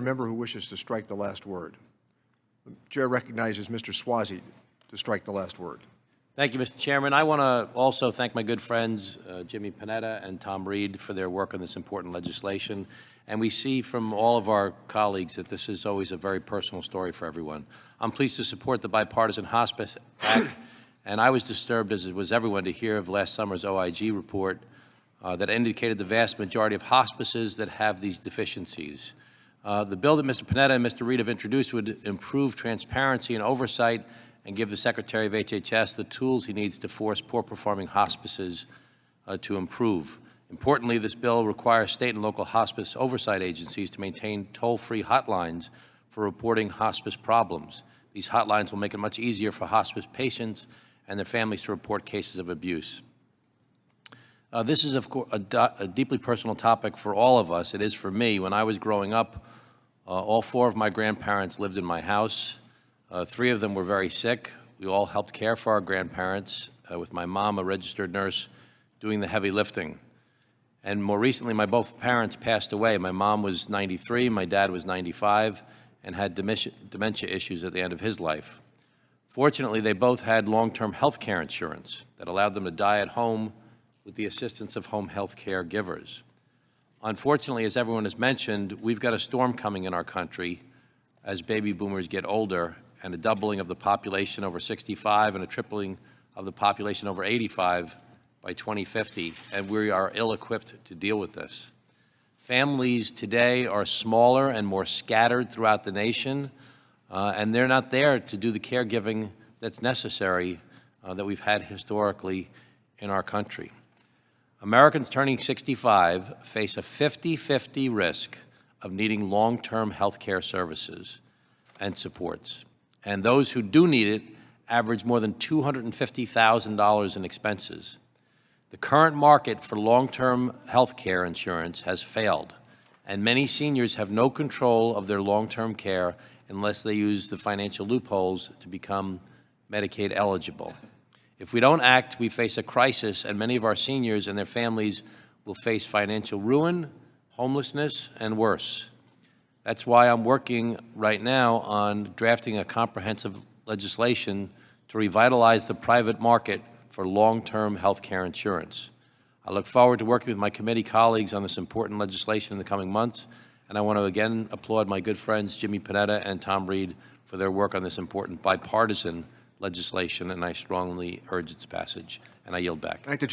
member who wishes to strike the last word? The chair recognizes Mr. Suozzi to strike the last word. Thank you, Mr. Chairman. I want to also thank my good friends, Jimmy Panetta and Tom Reed, for their work on this important legislation. And we see from all of our colleagues that this is always a very personal story for everyone. I'm pleased to support the Bipartisan Hospice Act, and I was disturbed, as was everyone, to hear of last summer's OIG report that indicated the vast majority of hospices that have these deficiencies. The bill that Mr. Panetta and Mr. Reed have introduced would improve transparency and oversight and give the Secretary of HHS the tools he needs to force poor-performing hospices to improve. Importantly, this bill requires state and local hospice oversight agencies to maintain toll-free hotlines for reporting hospice problems. These hotlines will make it much easier for hospice patients and their families to report cases of abuse. This is, of course, a deeply personal topic for all of us. It is for me. When I was growing up, all four of my grandparents lived in my house. Three of them were very sick. We all helped care for our grandparents, with my mom, a registered nurse, doing the heavy lifting. And more recently, my both parents passed away. My mom was 93, my dad was 95, and had dementia issues at the end of his life. Fortunately, they both had long-term health care insurance that allowed them to die at home with the assistance of home health care givers. Unfortunately, as everyone has mentioned, we've got a storm coming in our country as baby boomers get older, and a doubling of the population over 65 and a tripling of the population over 85 by 2050, and we are ill-equipped to deal with this. Families today are smaller and more scattered throughout the nation, and they're not there to do the caregiving that's necessary that we've had historically in our country. Americans turning 65 face a 50-50 risk of needing long-term health care services and supports. And those who do need it average more than $250,000 in expenses. The current market for long-term health care insurance has failed, and many seniors have no control of their long-term care unless they use the financial loopholes to become Medicaid eligible. If we don't act, we face a crisis, and many of our seniors and their families will face financial ruin, homelessness, and worse. That's why I'm working right now on drafting a comprehensive legislation to revitalize the private market for long-term health care insurance. I look forward to working with my committee colleagues on this important legislation in the coming months, and I want to again applaud my good friends Jimmy Panetta and Tom Reed for their work on this important bipartisan legislation, and I strongly urge its passage. And I yield back. Thank the